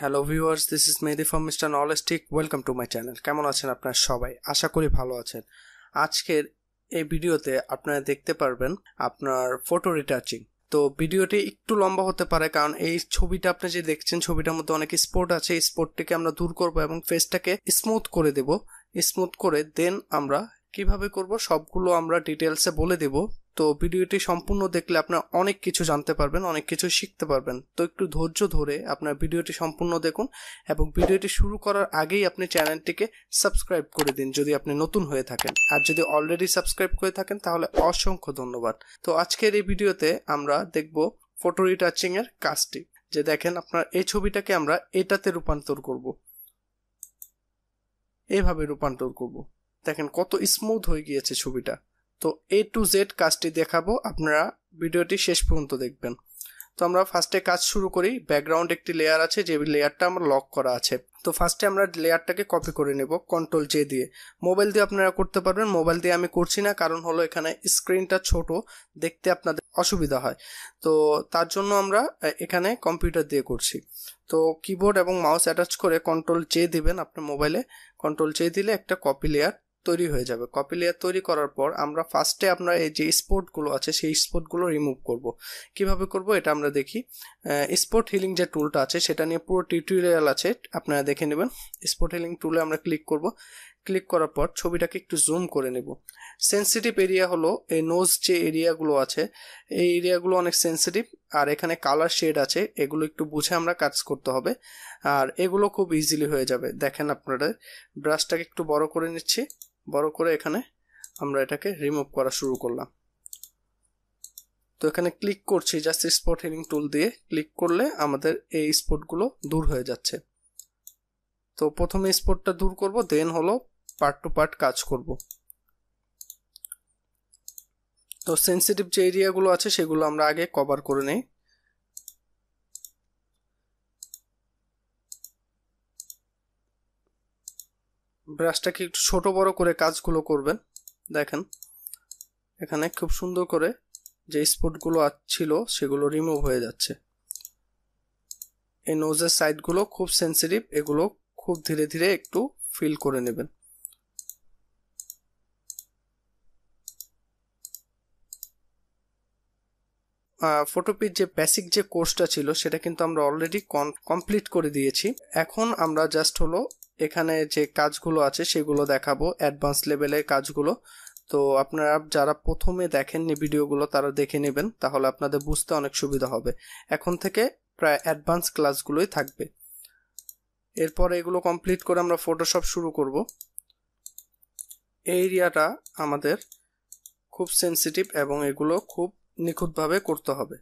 Hello viewers, this is Mehdi from Mr. Knowledgestic. Welcome to my channel. কেমন আছেন আপনারা সবাই? আশা করি ভালো আছেন। আজকের এই ভিডিওতে আপনারা দেখতে পারবেন আপনার ফটো রিটাচিং। তো ভিডিওটি একটু লম্বা হতে পারে কারণ এই ছবিটা আপনি যে দেখছেন ছবিটার মধ্যে অনেক স্পট আছে, এই স্পটটিকে আমরা দূর করব এবং ফেসটাকে স্মুথ করে দেব। স্মুথ করে দেন আমরা কিভাবে করব সবগুলো আমরা ডিটেইলসে বলে দেব। তো ভিডিওটি সম্পূর্ণ দেখলে আপনারা অনেক কিছু জানতে পারবেন, অনেক কিছু শিখতে পারবেন। তো একটু ধৈর্য ধরে আপনার ভিডিওটি সম্পূর্ণ দেখুন এবং ভিডিওটি শুরু করার আগেই আপনি চ্যানেলটিকে সাবস্ক্রাইব করে দিন যদি আপনি নতুন হয়ে থাকেন, আর যদি অলরেডি সাবস্ক্রাইব করে থাকেন তাহলে অসংখ্য ধন্যবাদ। তো আজকের এই ভিডিওতে আমরা দেখব ফটো রিটাচিং এর কাজটি। যে দেখেন আপনার এই ছবিটাকে আমরা এটাতে রূপান্তর করব, এইভাবে রূপান্তর করব। দেখেন কত স্মুথ হয়ে গিয়েছে ছবিটা। তো A to Z কাজটি দেখাবো, আপনারা ভিডিওটি শেষ পর্যন্ত দেখবেন। তো আমরা ফার্স্টে কাজ শুরু করি। ব্যাকগ্রাউন্ড একটি লেয়ার আছে, যে লেয়ারটা আমার লক করা আছে। তো ফার্স্টে আমরা লেয়ারটাকে কপি করে নেব কন্ট্রোল জে দিয়ে। মোবাইল দিয়ে আপনারা করতে পারবেন, মোবাইল দিয়ে আমি করছি না, কারণ হলো এখানে স্ক্রিনটা ছোট, দেখতে আপনাদের অসুবিধা হয়। তো তার জন্য আমরা এখানে কম্পিউটার দিয়ে করছি। তো কিবোর্ড এবং মাউস অ্যাটাচ করে কন্ট্রোল জে দিবেন আপনার মোবাইলে। কন্ট্রোল জে দিলে একটা কপি লেয়ার তৈরি হয়ে যাবে। কপি লেয়ার তৈরি করার পর আমরা ফার্স্টে আমরা এই যে স্পটগুলো আছে সেই স্পটগুলো রিমুভ করব। কিভাবে করব এটা আমরা দেখি। স্পট হিলিং যে টুলটা আছে সেটা নিয়ে পুরো টিউটোরিয়াল আছে, আপনারা দেখে নেবেন। স্পট হিলিং টুলে আমরা ক্লিক করব। ক্লিক করার পর ছবিটাকে একটু জুম করে নেব। সেন্সিটিভ এরিয়া হলো এই নোজ যে এরিয়াগুলো আছে, এই এরিয়াগুলো অনেক সেন্সিটিভ। আর এখানে কালার শেড আছে, এগুলো একটু বুঝে আমরা কাজ করতে হবে, আর এগুলো খুব ইজিলি হয়ে যাবে। দেখেন আপনারা ব্রাশটাকে একটু বড় করে নিচ্ছি, বড় করে এখানে আমরা এটাকে রিমুভ করা শুরু করলাম। তো এখানে ক্লিক করছি জাস্ট স্পট হিলিং টুল দিয়ে। ক্লিক করলে আমাদের এই স্পটগুলো দূর হয়ে যাচ্ছে। তো প্রথমে স্পটটা দূর করব, দেন হলো পার্ট টু পার্ট কাজ করব। তো সেন্সিটিভ যে এরিয়াগুলো আছে সেগুলো আমরা আগে কভার করে নেই। ব্রাশটাকে একটু ছোট বড় করে কাজগুলো করবেন। দেখেন এখানে খুব সুন্দর করে যে স্পটগুলো ছিল সেগুলো রিমুভ হয়ে যাচ্ছে। এই নোজের সাইডগুলো খুব সেন্সিটিভ, এগুলো খুব ধীরে ধীরে একটু ফিল করে নেবেন। ফটোপির যে বেসিক যে কোর্সটা ছিল সেটা কিন্তু আমরা অলরেডি কমপ্লিট করে দিয়েছি। এখন আমরা জাস্ট হলো এখানে যে কাজগুলো আছে সেগুলো দেখাবো, অ্যাডভান্স লেভেলের কাজগুলো। তো আপনারা যারা প্রথমে দেখেননি ভিডিওগুলো তারা দেখে নেবেন, তাহলে আপনাদের বুঝতে অনেক সুবিধা হবে। এখন থেকে প্রায় অ্যাডভান্স ক্লাসগুলোই থাকবে। এরপর এগুলো কমপ্লিট করে আমরা ফটোশপ শুরু করব। এই এরিয়াটা আমাদের খুব সেন্সিটিভ এবং এগুলো খুব নিখুঁতভাবে করতে হবে।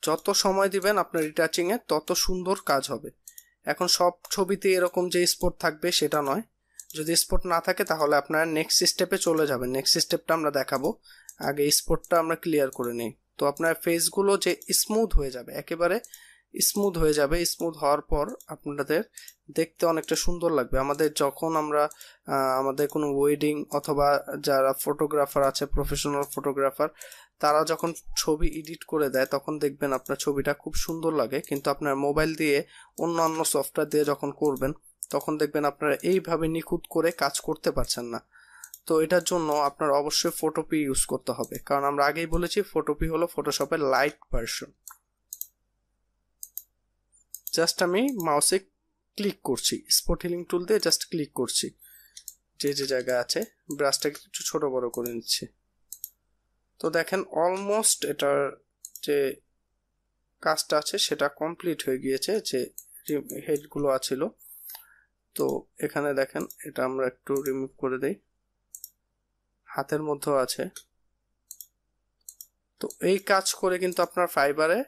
যত সময় দিবেন আপনার রিটাচিংয়ে তত সুন্দর কাজ হবে। এখন সব ছবিতে এরকম যে স্পট থাকবে সেটা নয়, যদি স্পট না থাকে তাহলে আপনারা নেক্সট স্টেপে চলে যাবেন। নেক্সট স্টেপটা আমরা দেখাবো, আগে স্পটটা আমরা ক্লিয়ার করে নিই। তো আপনার ফেসগুলো যে স্মুথ হয়ে যাবে, একেবারে স্মুথ হয়ে যাবে। স্মুথ হওয়ার পর আপনাদের দেখতে অনেকটা সুন্দর লাগবে। যখন আমরা আমাদের কোনো ওয়েডিং অথবা যারা ফটোগ্রাফার আছে, প্রফেশনাল ফটোগ্রাফার, তারা যখন ছবি এডিট করে দেয় তখন দেখবেন আপনার ছবিটা খুব সুন্দর লাগে। কিন্তু আপনার মোবাইল দিয়ে অন্যান্য সফটওয়্যার দিয়ে যখন করবেন তখন দেখবেন আপনারা এইভাবে নিখুঁত করে কাজ করতে পারছেন না। তো এটার জন্য আপনার অবশ্যই ফটোপি ইউজ করতে হবে, কারণ আমরা আগেই বলেছি ফটোপি হলো ফটোশপের লাইট ভার্সন। জাস্ট আমি মাউসে ক্লিক করছি, স্পট হিলিং টুল দিয়ে জাস্ট ক্লিক করছি যে যে জায়গায় আছে, ব্রাশটাকে একটু ছোট বড় করে নিচ্ছি। তো দেখেন অলমোস্ট এটার যে কাজটা আছে সেটা কমপ্লিট হয়ে গিয়েছে, যে হেডগুলো আছিল। তো এখানে দেখেন এটা আমরা একটু রিমুভ করে দেই, হাতের মধ্যেও আছে। তো এই কাজ করে কিন্তু আপনার ফাইবারে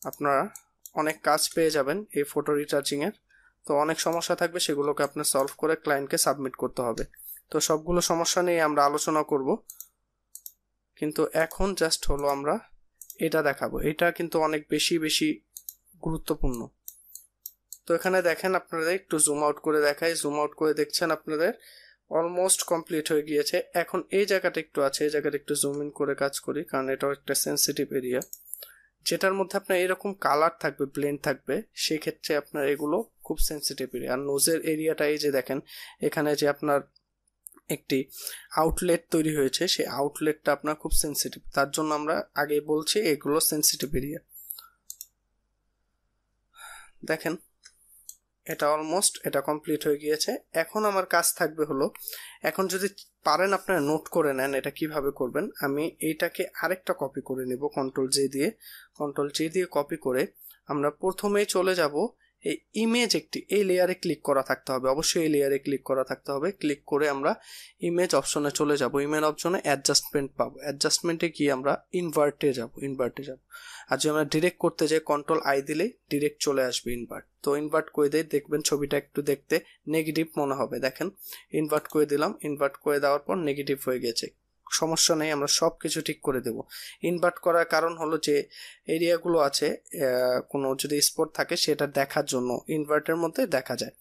আপনারা অনেক কাজ পেয়ে যাবেন এই ফটো রিটাচিং এর। তো অনেক সমস্যা থাকবে, সেগুলোকে আপনার সলভ করে ক্লায়েন্টকে সাবমিট করতে হবে। তো সবগুলো সমস্যা নিয়ে আমরা আলোচনা করব, কিন্তু এখন জাস্ট হলো আমরা এটা দেখাবো। এটা কিন্তু অনেক বেশি গুরুত্বপূর্ণ। তো এখানে দেখেন আপনাদের একটু জুম আউট করে দেখাই। জুম আউট করে দেখছেন আপনাদের অলমোস্ট কমপ্লিট হয়ে গিয়েছে। এখন এই জায়গাটা একটু আছে, এই জায়গাটা একটু জুম ইন করে কাজ করি, কারণ এটাও একটা সেন্সিটিভ এরিয়া। যেটার মধ্যে আপনার এরকম কালার থাকবে, ব্লেন্ড থাকবে, সেই ক্ষেত্রে আপনার এগুলো খুব সেন্সিটিভ এরিয়া। আর নোজের এরিয়াটা এই যে দেখেন এখানে যে আপনার একটি আউটলেট তৈরি হয়েছে, সেই আউটলেটটা আপনার খুব সেন্সিটিভ, তার জন্য আমরা আগে বলছি এগুলো সেন্সিটিভ এরিয়া। দেখেন এটা অলমোস্ট এটা কমপ্লিট হয়ে গিয়েছে। এখন আমার কাজ থাকবে হলো, এখন যদি পারেন আপনারা নোট করে নেন এটা কিভাবে করবেন। আমি এইটাকে আরেকটা কপি করে নেব কন্ট্রোল জে দিয়ে কপি করে আমরা প্রথমেই চলে যাব এই ইমেজ, এই লেয়ারে ক্লিক করা থাকতে হবে, অবশ্যই এই লেয়ারে ক্লিক করা থাকতে হবে। ক্লিক করে আমরা ইমেজ অপশনে চলে যাব, ইমেজ অপশনে অ্যাডজাস্টমেন্ট পাবো, অ্যাডজাস্টমেন্টে গিয়ে আমরা ইনভার্টে যাব। আর যদি আমরা ডিরেক্ট করতে যাই কন্ট্রোল আই দিলেই ডিরেক্ট চলে আসবে ইনভার্ট। তো ইনভার্ট করে দিয়ে দেখবেন ছবিটা একটু দেখতে নেগেটিভ মনে হবে। দেখেন ইনভার্ট করে দিলাম, ইনভার্ট করে দেওয়ার পর নেগেটিভ হয়ে গেছে, সমস্যা নেই, আমরা সব কিছু ঠিক করে দেব। ইনভার্ট করার কারণ হলো যে এরিয়াগুলো আছে কোনো যদি স্পট থাকে সেটা দেখার জন্য ইনভার্টের মধ্যে দেখা যায়।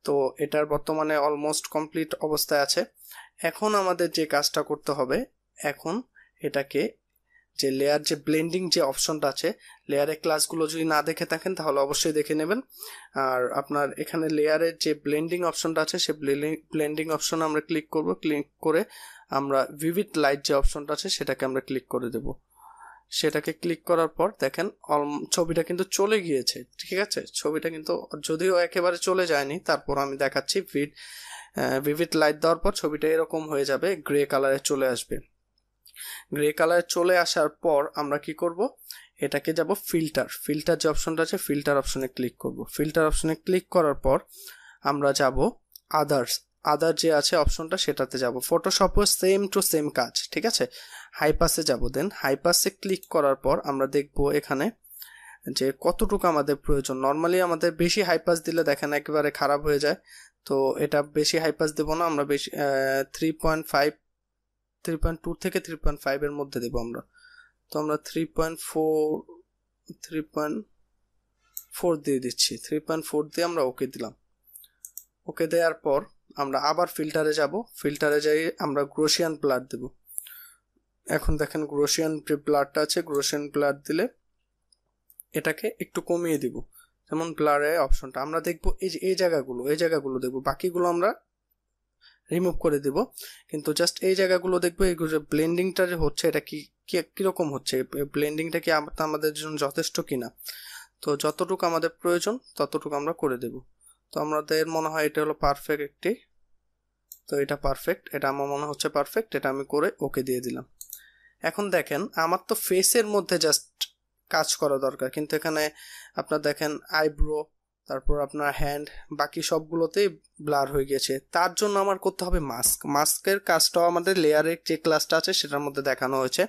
তো এটার বর্তমানে অলমোস্ট কমপ্লিট অবস্থায় আছে। এখন আমাদের যে কাজটা করতে হবে, এখন এটাকে যে লেয়ার যে ব্লেন্ডিং যে অপশনটা আছে, লেয়ারের ক্লাসগুলো যদি না দেখে থাকেন তাহলে অবশ্যই দেখে নেবেন। আর আপনার এখানে লেয়ারের যে ব্লেন্ডিং অপশনটা আছে সেই ব্লেন্ডিং অপশনে আমরা ক্লিক করব। ক্লিক করে আমরা ভিভিড লাইট যে অপশনটা আছে সেটাকে আমরা ক্লিক করে দেব। সেটাকে ক্লিক করার পর দেখেন ছবিটা কিন্তু চলে গিয়েছে, ঠিক আছে। ছবিটা কিন্তু যদিও একেবারে চলে যায়নি, তারপর আমি দেখাচ্ছি ভিভিড লাইট দেওয়ার পর ছবিটা এরকম হয়ে যাবে, গ্রে কালারে চলে আসবে। গ্রে কালারে চলে আসার পর আমরা কি করব, এটাকে যাব ফিল্টার যে অপশনটা আছে ফিল্টার অপশনে ক্লিক করব। ফিল্টার অপশনে ক্লিক করার পর আমরা যাব আদার যে আছে অপশনটা সেটাতে যাব। ফটোশপও সেম টু সেম কাজ, ঠিক আছে। হাইপাসে যাব, দেন হাইপাসে ক্লিক করার পর আমরা দেখব এখানে যে কতটুকু আমাদের প্রয়োজন। নর্মালি আমাদের বেশি হাইপাস দিলে দেখেন একেবারে খারাপ হয়ে যায়, তো এটা বেশি হাইপাস দেব না, আমরা বেশি 3.2 থেকে 3.5 এর মধ্যে দেব আমরা। তো আমরা 3.4 দিয়ে দিচ্ছি, 3.4 দিয়ে আমরা ওকে দিলাম। ওকে দেওয়ার পর আমরা আবার ফিল্টারে যাব, ফিল্টারে যাই আমরা গ্রোসিয়ান ব্লার দেব। এখন দেখেন গ্রোসিয়ান যে ব্লারটা আছে, গ্রোসিয়ান ব্লার দিলে এটাকে একটু কমিয়ে দিব। যেমন ব্লারের অপশনটা আমরা দেখবো এই যে এই জায়গাগুলো দেখবো, বাকিগুলো আমরা রিমুভ করে দিব, কিন্তু জাস্ট এই জায়গাগুলো দেখবো। এই ব্লেন্ডিংটা যে হচ্ছে এটা কিরকম হচ্ছে, ব্লেন্ডিংটা কি আমাদের জন্য যথেষ্ট কিনা। তো যতটুকু আমাদের প্রয়োজন ততটুকু আমরা করে দেব। তো আমাদের মনে হয় এটা হলো পারফেক্ট একটি, তো এটা পারফেক্ট, এটা আমার মনে হচ্ছে পারফেক্ট, এটা আমি করে ওকে দিয়ে দিলাম। এখন দেখেন আমার তো ফেসের মধ্যে জাস্ট কাজ করা দরকার, কিন্তু এখানে আপনার দেখেন আইব্রো, তারপর আপনার হ্যান্ড, বাকি সবগুলোতেই ব্লার হয়ে গেছে। তার জন্য আমার করতে হবে মাস্কের কাজটাও আমাদের লেয়ারের যে ক্লাসটা আছে সেটার মধ্যে দেখানো হয়েছে।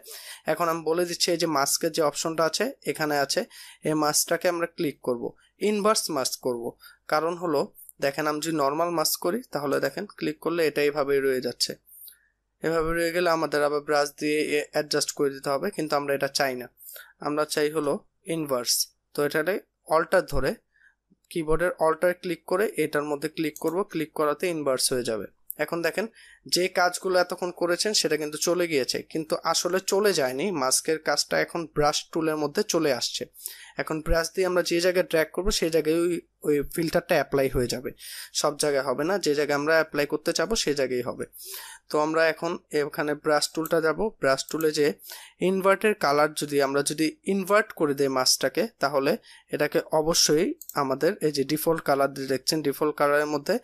এখন আমি বলে দিচ্ছি এই যে মাস্কের যে অপশনটা আছে এখানে আছে, এই মাস্কটাকে আমরা ক্লিক করব, ইনভার্স মাস্ক করব। কারণ হলো দেখেন আমি যদি নর্মাল মাস্ক করি তাহলে দেখেন ক্লিক করলে এটা এইভাবেই রয়ে যাচ্ছে, এভাবে রয়ে গেলে আমাদের আবার ব্রাশ দিয়ে অ্যাডজাস্ট করে দিতে হবে, কিন্তু আমরা এটা চাই না, আমরা চাই হলো ইনভার্স। তো এটাতে অল্টার ধরে কিবোর্ডের অল্টার ক্লিক করে এটার মধ্যে ক্লিক করব, ক্লিক করাতে ইনভার্স হয়ে যাবে। এখন দেখেন যে কাজগুলো এতক্ষণ করেছেন সেটা কিন্তু চলে গিয়েছে, কিন্তু আসলে চলে যায়নি, মাস্কের কাজটা এখন ব্রাশ টুলের মধ্যে চলে আসছে। এখন ব্রাশ দিয়ে আমরা যে জায়গায় ড্র্যাগ করবো সেই জায়গায় ওই ফিল্টারটা অ্যাপ্লাই হয়ে যাবে, সব জায়গায় হবে না, যে জায়গায় আমরা অ্যাপ্লাই করতে চাবো সেই জায়গায় হবে। তো আমরা এখন এখানে ব্রাশ টুলটা যাব, ব্রাশ টুলে যে ইনভার্টের কালার আমরা যদি ইনভার্ট করে দেই মাস্কটাকে, তাহলে এটাকে অবশ্যই আমাদের এই যে ডিফল্ট কালার দেখছেন, ডিফল্ট কালারের মধ্যে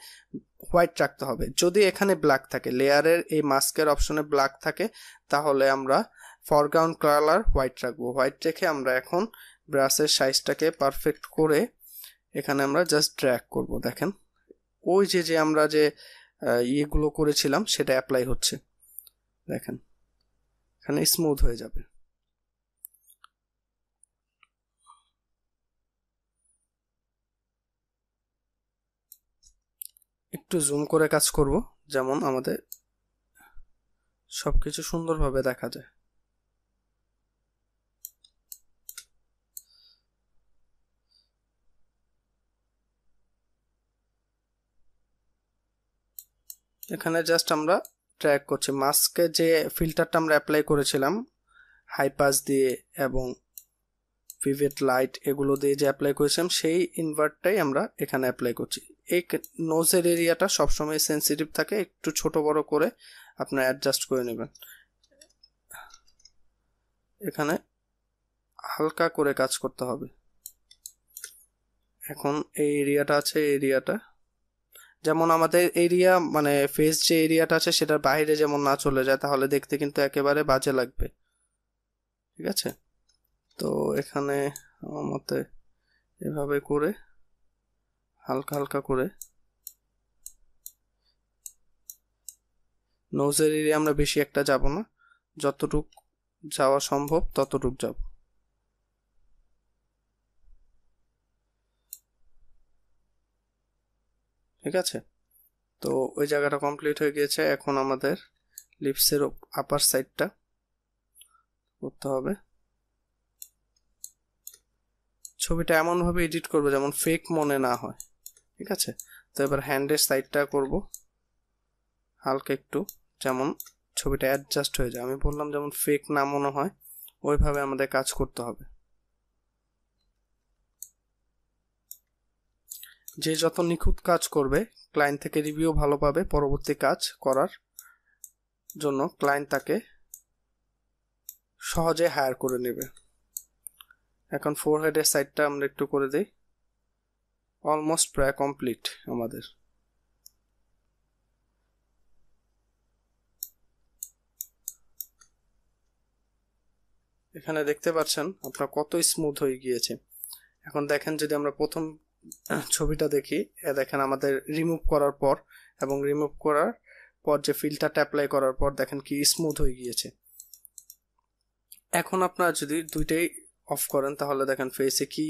হোয়াইট রাখতে হবে। যদি এখানে ব্ল্যাক থাকে, লেয়ারের এই মাস্কের অপশনে ব্ল্যাক থাকে, তাহলে আমরা ফরগ্রাউন্ড কালার হোয়াইট রাখবো। হোয়াইট রেখে আমরা এখন ব্রাশের সাইজটাকে পারফেক্ট করে এখানে আমরা জাস্ট ড্র্যাগ করব। দেখেন ওই যে আমরা যে ইয়েগুলো করেছিলাম সেটা অ্যাপ্লাই হচ্ছে, দেখেন এখানে স্মুথ হয়ে যাবে। একটু জুম করে কাজ করব যেমন আমাদের সবকিছু সুন্দরভাবে দেখা যায়। এখানে জাস্ট আমরা ট্র্যাক করছি মাস্কে যে ফিল্টারটা আমরা অ্যাপ্লাই করেছিলাম হাইপাস দিয়ে এবং ভিভিড লাইট এগুলো দিয়ে যে অ্যাপ্লাই করেছিলাম সেই ইনভার্টটাই আমরা এখানে অ্যাপ্লাই করছি। এই নোজের এরিয়াটা সবসময় সেন্সিটিভ থাকে, একটু ছোট বড় করে আপনারা অ্যাডজাস্ট করে নেবেন। এখানে হালকা করে কাজ করতে হবে। এখন এই এরিয়াটা আছে, এই এরিয়াটা যেমন আমাদের এরিয়া মানে ফেস যে এরিয়াটা আছে সেটার বাইরে যেমন না চলে যায়, তাহলে দেখতে কিন্তু একেবারে বাজে লাগবে। ঠিক আছে, তো এখানে আমার মতে এভাবে করে হালকা হালকা করে নোজের এরিয়া আমরা বেশি একটা যাব না, যতটুক যাওয়া সম্ভব ততটুক যাব। ঠিক আছে, তো ওই জায়গাটা কমপ্লিট হয়ে গিয়েছে। এখন আমাদের লিপসের আপার সাইডটা করতে হবে। ছবিটা এমনভাবে এডিট করবো যেমন ফেক মনে না হয়। ঠিক আছে, তো এবার হ্যান্ডের সাইডটা করব হালকা একটু, যেমন ছবিটা অ্যাডজাস্ট হয়ে যায়। আমি বললাম যেমন ফেক না মনে হয়, ওইভাবে আমাদের কাজ করতে হবে। যে যত নিখুঁত কাজ করবে ক্লায়েন্ট থেকে রিভিউ ভালো পাবে, পরবর্তী কাজ করার জন্য ক্লায়েন্ট তাকে সহজে হায়ার করে নেবে। এখন ফোরহেডের সাইডটা আমরা একটু করে দিই, অলমোস্ট প্রায় কমপ্লিট আমাদের। এখানে দেখতে পাচ্ছেন আপনার কত স্মুথ হয়ে গিয়েছে। এখন দেখেন যদি আমরা প্রথম ছবিটা দেখি, দেখেন আমাদের রিমুভ করার পর এবং রিমুভ করার পর যে ফিল্টারটা অ্যাপ্লাই করার পর দেখেন কি স্মুথ হয়ে গিয়েছে। এখন আপনারা যদি দুইটাই অফ করেন তাহলে দেখেন ফেসে কি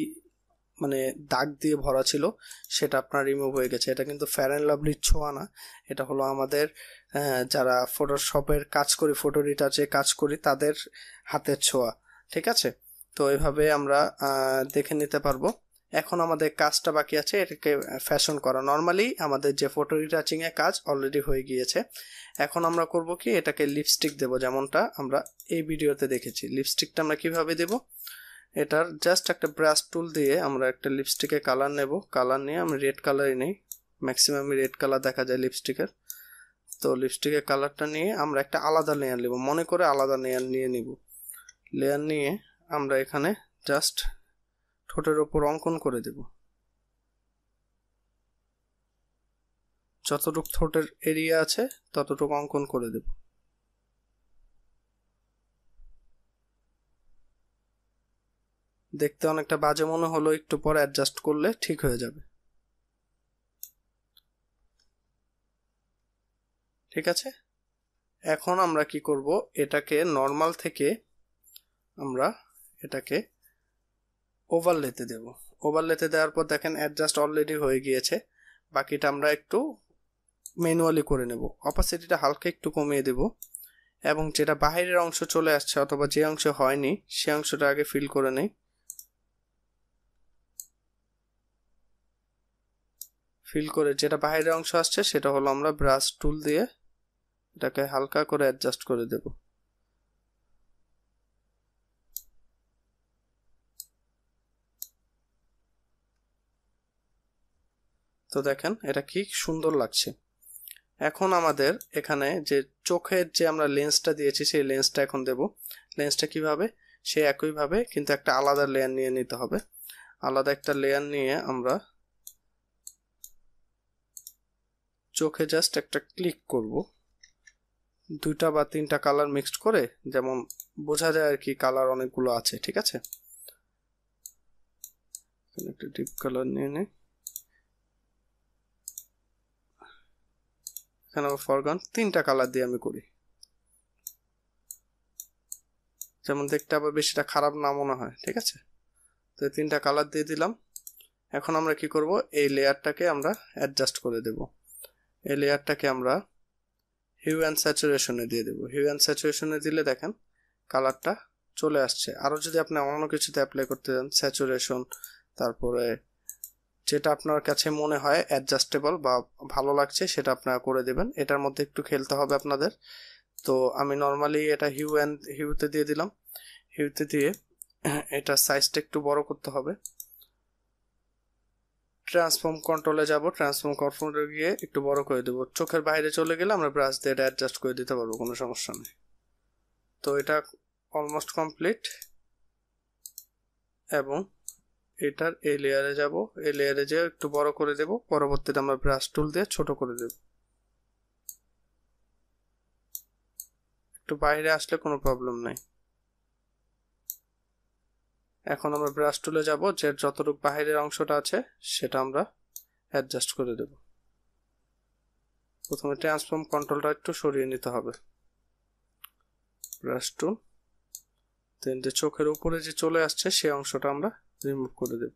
মানে দাগ দিয়ে ভরা ছিল সেটা আপনার রিমুভ হয়ে গেছে। এটা কিন্তু ফেয়ার অ্যান্ড লাভলির ছোঁয়া না, এটা হলো আমাদের যারা ফটোশপের কাজ করি, ফটো রিটাচে কাজ করি তাদের হাতের ছোঁয়া। ঠিক আছে, তো এইভাবে আমরা দেখে নিতে পারবো। এখন আমাদের কাজটা বাকি আছে এটাকে ফ্যাশন করা। নর্মালি আমাদের যে ফটো রিটাচিং এর কাজ অলরেডি হয়ে গিয়েছে। এখন আমরা করব কি, এটাকে লিপস্টিক দেব, যেমনটা আমরা এই ভিডিওতে দেখেছি। লিপস্টিকটা আমরা কিভাবে দেব, এটার জাস্ট একটা ব্রাশ টুল দিয়ে আমরা একটা লিপস্টিকে কালার নেব। কালার নিয়ে আমি রেড কালারই নেই, ম্যাক্সিমাম রেড কালার দেখা যায় লিপস্টিকের। তো লিপস্টিকের কালারটা নিয়ে আমরা একটা আলাদা লেয়ার নেব, মনে করে আলাদা লেয়ার নিয়ে নিব। লেয়ার নিয়ে আমরা এখানে জাস্ট ঠোঁটের ওপর অঙ্কন করে দেব। যতটুকু ঠোঁটের এরিয়া আছে ততটুকু অঙ্কন করে দেব। দেখতে অনেকটা বাজে মনে হলো, একটু পরে অ্যাডজাস্ট করলে ঠিক হয়ে যাবে। ঠিক আছে, এখন আমরা কি করব, এটাকে নর্মাল থেকে আমরা এটাকে ওভারলেতে দেব। ওভারলেতে দেওয়ার পর দেখেন অ্যাডজাস্ট অলরেডি হয়ে গিয়েছে। বাকিটা আমরা একটু ম্যানুয়ালি করে নেব। অপাসিটিটা হালকা একটু কমিয়ে দেব এবং যেটা বাহিরের অংশ চলে আসছে অথবা যে অংশ হয়নি সে অংশটা আগে ফিল করে নেই। ফিল করে যেটা বাহিরের অংশ আসছে সেটা হলো আমরা ব্রাশ টুল দিয়ে এটাকে হালকা করে অ্যাডজাস্ট করে দেব। তো দেখেন এটা কি সুন্দর লাগছে। এখন আমাদের এখানে যে চোখের যে আমরা লেন্সটা দিয়েছি সেই লেন্সটা এখন দেব। লেন্সটা কিভাবে, সে একইভাবে কিন্তু একটা আলাদা লেয়ার নিয়ে নিতে হবে। আলাদা একটা লেয়ার নিয়ে আমরা চোখে জাস্ট একটা ক্লিক করব, দুইটা বা তিনটা কালার মিক্সড করে, যেমন বোঝা যায় আর কি কালার অনেকগুলো আছে। ঠিক আছে, একটা ডিপ কালার নিয়ে নেই। এখানে ফরগ্রাউন্ড তিনটা কালার দিয়ে আমি করি, যেমন দেখতে আবার বেশিটা খারাপ না মনে হয়। ঠিক আছে, তো তিনটা কালার দিয়ে দিলাম। এখন আমরা কি করব, এই লেয়ারটাকে আমরা অ্যাডজাস্ট করে দেব। এই লেয়ারটাকে আমরা হিউ অ্যান্ড স্যাচুরেশনে দিয়ে দেব। হিউ অ্যান্ড স্যাচুরেশনে দিলে দেখেন কালারটা চলে আসছে। আরও যদি আপনি অন্য কিছুতে অ্যাপ্লাই করতে চান, স্যাচুরেশন, তারপরে যেটা আপনার কাছে মনে হয় অ্যাডজাস্টেবল বা ভালো লাগছে সেটা আপনারা করে দেবেন। এটার মধ্যে একটু খেলতে হবে আপনাদের। তো আমি নর্মালি এটা হিউতে দিয়ে দিলাম। হিউতে দিয়ে এটা সাইজটা একটু বড় করতে হবে। ট্রান্সফর্ম কন্ট্রোলে যাব, ট্রান্সফর্ম কন্ট্রোলে গিয়ে একটু বড় করে দেব। চোখের বাইরে চলে গেলে আমরা ব্রাশ দিয়ে এটা অ্যাডজাস্ট করে দিতে পারবো, কোনো সমস্যা নেই। তো এটা অলমোস্ট কমপ্লিট, এবং এটার এই লেয়ারে যাব, এই লেয়ারে যেয়ে একটু বড় করে দেব, পরবর্তীতে আমরা ব্রাশ টুল দিয়ে ছোট করে দেব। একটু বাইরে আসলে কোনো প্রবলেম নাই। এখন আমরা ব্রাশ টুলে যাব, যে যতটুকু বাইরের অংশটা আছে সেটা আমরা অ্যাডজাস্ট করে দেব। প্রথমে ট্রান্সফর্ম কন্ট্রোলটা একটু সরিয়ে নিতে হবে, ব্রাশ টুল, দেন যে চোখের উপরে যে চলে আসছে সেই অংশটা আমরা রিমুভ করে দেব।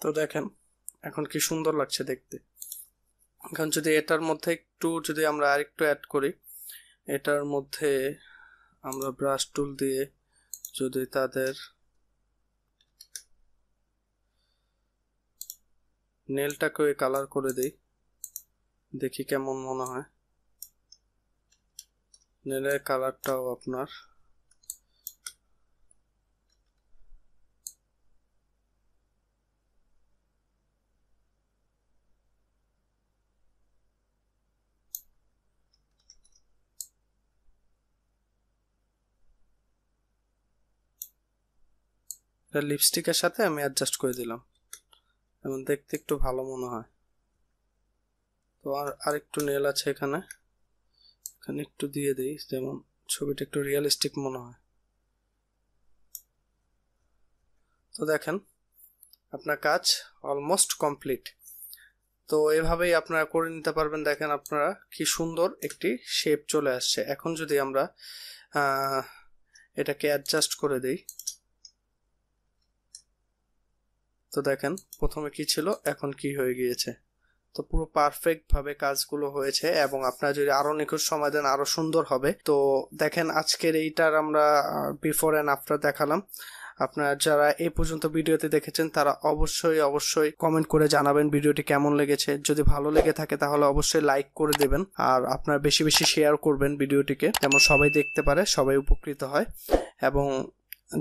তো দেখেন এখন কি সুন্দর লাগছে দেখতে। এখন যদি এটার মধ্যে একটু যদি আমরা আরেকটু অ্যাড করি, এটার মধ্যে আমরা ব্রাশ টুল দিয়ে যদি তাদের নেলটাকে কালার করে দেই, দেখি কেমন মনে হয়। নেলের কালারটাও আপনার লিপস্টিকের সাথে আমি অ্যাডজাস্ট করে দিলাম, এবং দেখতে একটু ভালো মনে হয়। তো আরেকটু নেল আছে এখানে, এখানে একটু দিয়ে দিই, যেমন ছবিটা একটু রিয়েলিস্টিক মনে হয়। তো দেখেন আপনার কাজ অলমোস্ট কমপ্লিট। তো এভাবেই আপনারা করে নিতে পারবেন। দেখেন আপনারা কি সুন্দর একটি শেপ চলে আসছে। এখন যদি আমরা এটাকে অ্যাডজাস্ট করে দেই, তো দেখেন প্রথমে কি ছিল এখন কি হয়ে গিয়েছে। তো পুরো পারফেক্ট ভাবে কাজগুলো হয়েছে, এবং আপনারা যদি আরো নিখুঁত সময় দেন আরো সুন্দর হবে। তো দেখেন আজকের এইটার আমরা বিফোর এন্ড আফটার দেখালাম। আপনারা যারা এই পর্যন্ত ভিডিওতে দেখেছেন তারা অবশ্যই কমেন্ট করে জানাবেন ভিডিওটি কেমন লেগেছে। যদি ভালো লেগে থাকে তাহলে অবশ্যই লাইক করে দেবেন, আর আপনারা বেশি বেশি শেয়ার করবেন ভিডিওটিকে, যেমন সবাই দেখতে পারে, সবাই উপকৃত হয়। এবং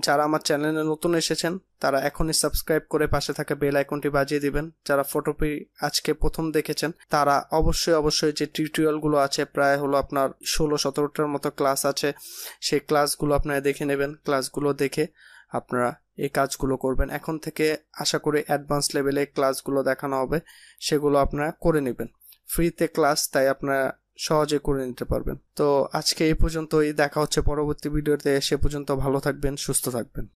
যারা আমার চ্যানেলে নতুন এসেছেন তারা এখনই সাবস্ক্রাইব করে পাশে থাকা বেল আইকনটি বাজিয়ে দিবেন। যারা ফটোপি আজকে প্রথম দেখেছেন তারা অবশ্যই যে টিউটোরিয়ালগুলো আছে, প্রায় হলো আপনার 16-17টার মতো ক্লাস আছে, সেই ক্লাসগুলো আপনারা দেখে নেবেন। ক্লাসগুলো দেখে আপনারা এই কাজগুলো করবেন। এখন থেকে আশা করি অ্যাডভান্স লেভেলে ক্লাসগুলো দেখানো হবে, সেগুলো আপনারা করে নেবেন। ফ্রিতে ক্লাস, তাই আপনারা সহজে করে নিতে পারবেন। তো আজকে এই পর্যন্তই, দেখা হচ্ছে পরবর্তী ভিডিওতে। সে পর্যন্ত ভালো থাকবেন, সুস্থ থাকবেন।